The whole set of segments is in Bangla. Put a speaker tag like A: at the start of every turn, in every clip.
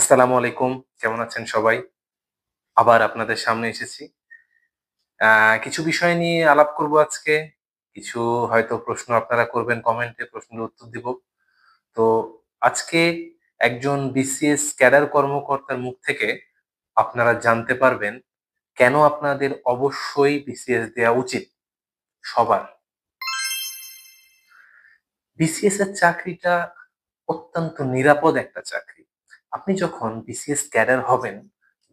A: আসসালামু আলাইকুম। কেমন আছেন সবাই? আবার আপনাদের সামনে এসেছি। কিছু বিষয় নিয়ে আলাপ করব আজকে। কিছু হয়তো প্রশ্ন আপনারা করবেন কমেন্টে, প্রশ্নের উত্তর দিব। তো আজকে একজন বিসিএস ক্যাডার কর্মকর্তার মুখ থেকে আপনারা জানতে পারবেন কেন আপনাদের অবশ্যই বিসিএস দেয়া উচিত সবার। বিসিএস এর চাকরিটা অত্যন্ত নিরাপদ একটা চাকরি। আপনি যখন বিসিএস ক্যাডার হবেন,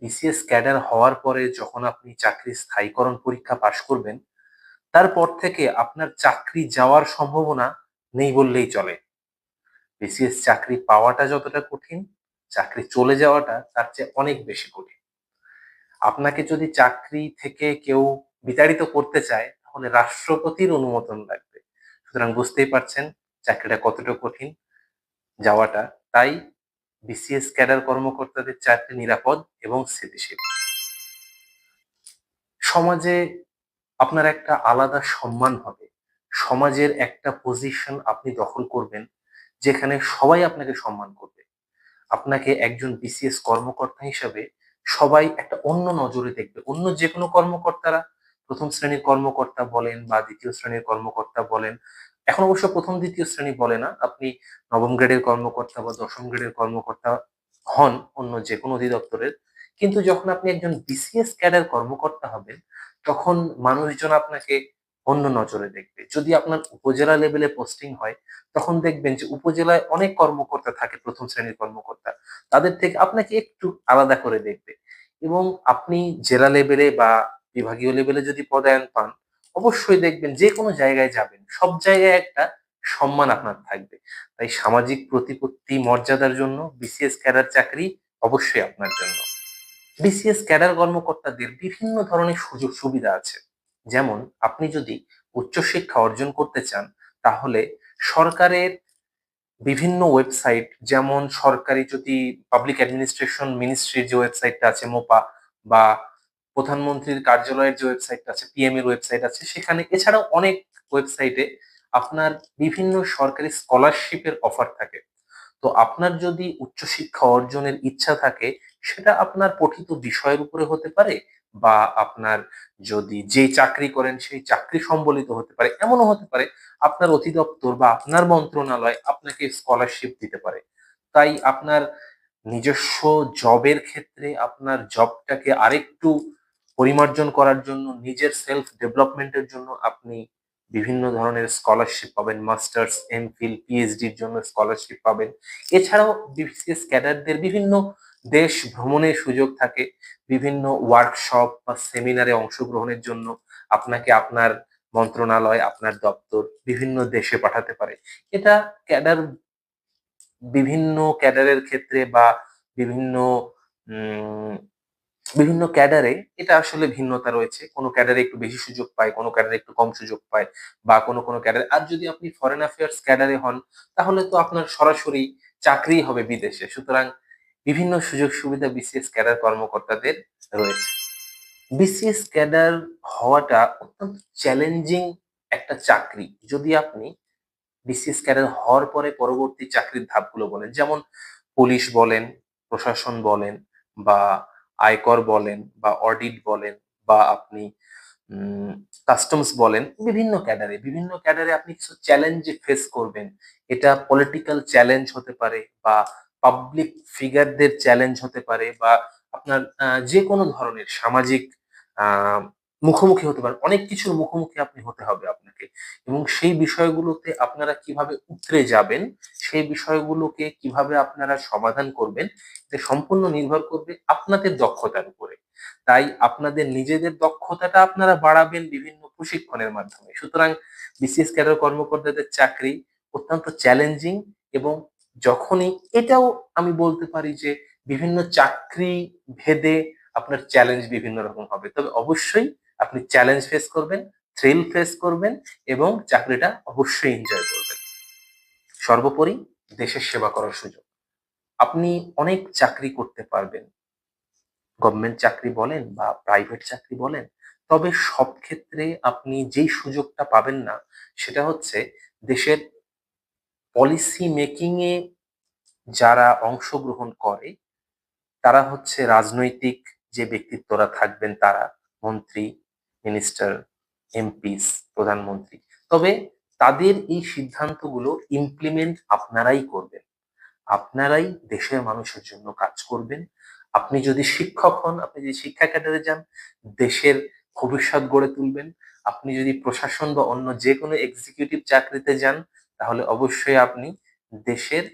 A: বিসিএস ক্যাডার হওয়ার পরে যখন আপনি চাকরির স্থায়ীকরণ পরীক্ষা পাস করবেন, তারপর থেকে আপনার চাকরি যাওয়ার সম্ভাবনা নেই বললেই চলে। বিসিএস চাকরি পাওয়াটা যতটা কঠিন, চাকরি চলে যাওয়াটা তার চেয়ে অনেক বেশি কঠিন। আপনাকে যদি চাকরি থেকে কেউ বিতাড়িত করতে চায়, তাহলে রাষ্ট্রপতির অনুমোদন লাগবে। সুতরাং বুঝতেই পারছেন চাকরিটা কতটা কঠিন যাওয়াটা। তাই বিসিএস ক্যাডার কর্মকর্তাদের চাকরি নিরাপদ এবং স্থিতিশীল। সমাজে আপনার একটা আলাদা সম্মান হবে। সমাজের একটা পজিশন আপনি দখল করবেন, যেখানে সবাই আপনাকে সম্মান করবে। আপনাকে একজন বিসিএস কর্মকর্তা হিসাবে সবাই একটা অন্য নজরে দেখবে। অন্য যেকোনো কর্মকর্তারা ১ম শ্রেণীর কর্মকর্তা বলেন বা ২য় শ্রেণীর কর্মকর্তা বলেন, এখন অবশ্য ১ম, ২য় শ্রেণী বলে না। আপনি নবম গ্রেডের কর্মকর্তা বা ১০ম গ্রেডের কর্মকর্তা হন অন্য যেকোনো অধিদপ্তরের। কিন্তু যখন আপনি একজন বিসিএস ক্যাডার কর্মকর্তা হবেন, তখন মানুষজন আপনাকে অন্য নজরে দেখবে। যদি আপনার উপজেলা লেভেলে পোস্টিং হয়, তখন দেখবেন যে উপজেলায় অনেক কর্মকর্তা থাকে ১ম শ্রেণীর কর্মকর্তা। তাদের থেকে আপনাকে একটু আলাদা করে দেখবে। এবং আপনি জেলা লেভেলে বা বিভাগীয় লেভেলে যদি পদায়ন পান, অবশ্যই দেখবেন যেকোনো জায়গায় যাবেন, সব জায়গায় একটা সম্মান আপনার থাকবে। তাই সামাজিক প্রতিপত্তি, মর্যাদার জন্য বিসিএস ক্যাডার চাকরি অবশ্যই আপনার জন্য। বিসিএস ক্যাডার কর্মকর্তাদের বিভিন্ন ধরনের সুযোগ সুবিধা আছে। যেমন আপনি যদি উচ্চশিক্ষা অর্জন করতে চান, তাহলে সরকারের বিভিন্ন ওয়েবসাইট, যেমন সরকারি যদি পাবলিক অ্যাডমিনিস্ট্রেশন মিনিস্ট্রির যে ওয়েবসাইটটা আছে মোপা, বা প্রধানমন্ত্রীর কার্যালয়ের যে ওয়েবসাইটটা আছে পিএম এর ওয়েবসাইট আছে সেখানে, এছাড়াও অনেক ওয়েবসাইটে আপনার বিভিন্ন সরকারি স্কলারশিপের অফার থাকে। তো আপনার যদি উচ্চশিক্ষা অর্জনের ইচ্ছা থাকে, সেটা আপনার পঠিত বিষয়ের উপরে হতে পারে, বা আপনার যদি যেই চাকরি করেন সেই চাকরি সম্বলিত হতে পারে। এমনও হতে পারে আপনার অধিদপ্তর বা আপনার মন্ত্রণালয় আপনাকে স্কলারশিপ দিতে পারে। তাই আপনার নিজস্ব জবের ক্ষেত্রে আপনার জবটাকে আরেকটু পরিমার্জন করার জন্য, নিজের সেলফ ডেভেলপমেন্টের জন্য আপনি বিভিন্ন ধরনের স্কলারশিপ পাবেন। মাস্টার্স, এমফিল, পিএইচডির জন্য স্কলারশিপ পাবেন। এছাড়াও বিসিএস ক্যাডারদের বিভিন্ন দেশ ভ্রমণের সুযোগ থাকে। বিভিন্ন ওয়ার্কশপ বা সেমিনারে অংশগ্রহণের জন্য আপনাকে আপনার মন্ত্রণালয়, আপনার দপ্তর বিভিন্ন দেশে পাঠাতে পারে। এটা ক্যাডার বিভিন্ন ক্যাডারের ক্ষেত্রে বা বিভিন্ন উম বিভিন্ন ক্যাডারে এটা আসলে ভিন্নতা রয়েছে। কোনো ক্যাডারে একটু বেশি সুযোগ পায়, কোনো ক্যাডারে একটু কম সুযোগ পায়, বা কোনো ক্যাডারে, আর যদি আপনি ফরেন অ্যাফেয়ার্স ক্যাডারে হন, তাহলে তো আপনার সরাসরি চাকরিই হবে বিদেশে। সুতরাং বিভিন্ন সুযোগ সুবিধা বিসিএস ক্যাডার কর্মকর্তাদের রয়েছে। বিসিএস ক্যাডার হওয়াটা অত্যন্ত চ্যালেঞ্জিং একটা চাকরি। যদি আপনি বিসিএস ক্যাডার হওয়ার পরে পরবর্তী চাকরির ধাপগুলো বলেন, যেমন পুলিশ বলেন, প্রশাসন বলেন, বা আয়কর বলেন, বা অডিট বলেন, বা আপনি কাস্টমস বলেন, বিভিন্ন ক্যাডারে আপনি কিছু চ্যালেঞ্জ ফেস করবেন। এটা পলিটিক্যাল চ্যালেঞ্জ হতে পারে, বা পাবলিক ফিগারদের চ্যালেঞ্জ হতে পারে, বা আপনার যে কোনো ধরনের সামাজিক আহ মুখোমুখি হতে পারেন। অনেক কিছুর মুখোমুখি আপনি হতে হবে আপনাকে। এবং সেই বিষয়গুলোতে আপনারা কিভাবে উতরে যাবেন, সেই বিষয়গুলোকে কিভাবে আপনারা সমাধান করবেন, এটা সম্পূর্ণ নির্ভর করবে আপনাদের দক্ষতার উপরে। তাই আপনাদের নিজেদের দক্ষতাটা আপনারা বাড়াবেন বিভিন্ন প্রশিক্ষণের মাধ্যমে। সুতরাং বিসিএস ক্যাডার কর্মকর্তাদের চাকরি অত্যন্ত চ্যালেঞ্জিং। এবং যখনই এটাও আমি বলতে পারি যে বিভিন্ন চাকরি ভেদে আপনার চ্যালেঞ্জ বিভিন্ন রকম হবে। তবে অবশ্যই আপনি চ্যালেঞ্জ ফেস করবেন, থ্রিল ফেস করবেন, এবং চাকরিটা অবশ্যই এনজয় করবেন। সর্বোপরি দেশের সেবা করার সুযোগ। আপনি অনেক চাকরি করতে পারবেন। গভর্নমেন্ট চাকরি বলেন বা প্রাইভেট চাকরি বলেন। তবে সব ক্ষেত্রে আপনি যেই সুযোগটা পাবেন না, সেটা হচ্ছে দেশের পলিসি মেকিং এ যারা অংশগ্রহণ করে, তারা হচ্ছে রাজনৈতিক যে ব্যক্তিত্বরা থাকবেন তারা, মন্ত্রী, মিনিস্টার, এমপিস, প্রধানমন্ত্রী। তবে তাদের এই সিদ্ধান্তগুলো ইমপ্লিমেন্ট আপনারাই করবেন। আপনারাই দেশের মানুষের জন্য কাজ করবেন। আপনি যদি শিক্ষক হন, আপনি যদি শিক্ষা ক্যাডারে যান, দেশের ভবিষ্যৎ গড়ে তুলবেন। আপনি যদি প্রশাসন বা অন্য যে কোনো এক্সিকিউটিভ চাকরিতে যান, তাহলে অবশ্যই আপনি দেশের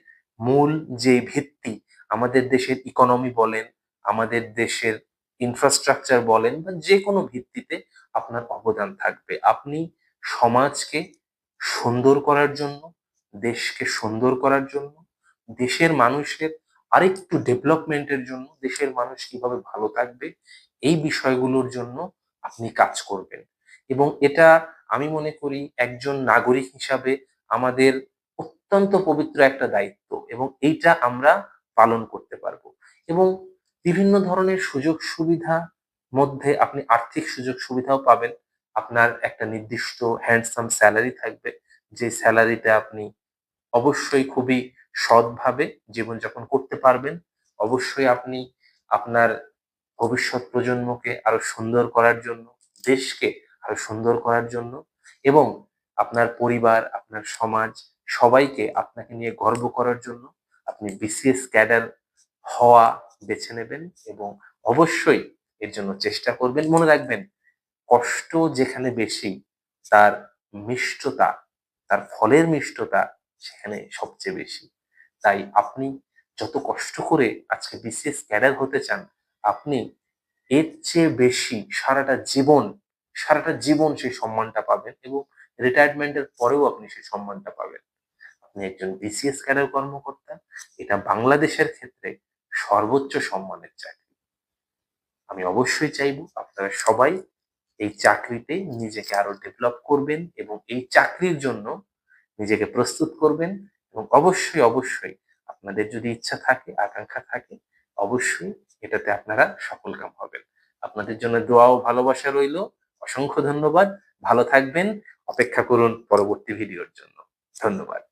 A: মূল যে ভিত্তি, আমাদের দেশের ইকোনমি বলেন, আমাদের দেশের ইনফ্রাস্ট্রাকচার বলেন বা যে কোনো ভিত্তিতে আপনার অবদান থাকবে। আপনি সমাজকে সুন্দর করার জন্য, দেশকে সুন্দর করার জন্য, দেশের মানুষের আরেকটু ডেভেলপমেন্টের জন্য, দেশের মানুষ কিভাবে ভালো থাকবে এই বিষয়গুলোর জন্য আপনি কাজ করবেন। এবং এটা আমি মনে করি একজন নাগরিক হিসাবে আমাদের অত্যন্ত পবিত্র একটা দায়িত্ব, এবং এইটা আমরা পালন করতে পারবো। এবং বিভিন্ন ধরনের সুযোগ সুবিধা মধ্যে আপনি আর্থিক সুযোগ সুবিধাও পাবেন। আপনার একটা নির্দিষ্ট হ্যান্ডসাম স্যালারি থাকবে, যে স্যালারিতে আপনি অবশ্যই খুবই সৎভাবে জীবনযাপন করতে পারবেন। অবশ্যই আপনি আপনার ভবিষ্যৎ প্রজন্মকে আরো সুন্দর করার জন্য, দেশকে আরো সুন্দর করার জন্য, এবং আপনার পরিবার, আপনার সমাজ, সবাইকে আপনাকে নিয়ে গর্ব করার জন্য আপনি বিসিএস ক্যাডার হওয়া বেছে নেবেন, এবং অবশ্যই এর জন্য চেষ্টা করবেন। মনে রাখবেন, কষ্ট যেখানে বেশি, তার মিষ্টতা, তার ফলের মিষ্টতা সেখানে সবচেয়ে বেশি। তাই আপনি যত কষ্ট করে আজকে বিসিএস ক্যাডার হতে চান, আপনি এর চেয়ে বেশি সারাটা জীবন সেই সম্মানটা পাবেন, এবং রিটায়ারমেন্টের পরেও আপনি সেই সম্মানটা পাবেন। আপনি একজন বিসিএস ক্যাডার কর্মকর্তা, এটা বাংলাদেশের ক্ষেত্রে সর্বোচ্চ সম্মানের চাকরি। আমি অবশ্যই চাইবো আপনারা সবাই এই চাকরিতে নিজেকে আরো ডেভেলপ করবেন, এবং এই চাকরির জন্য নিজেকে প্রস্তুত করবেন। এবং অবশ্যই আপনাদের যদি ইচ্ছা থাকে, আকাঙ্ক্ষা থাকে, অবশ্যই এটাতে আপনারা সফলকাম হবেন। আপনাদের জন্য দোয়া ও ভালোবাসা রইলো। অসংখ্য ধন্যবাদ। ভালো থাকবেন। অপেক্ষা করুন পরবর্তী ভিডিওর জন্য। ধন্যবাদ।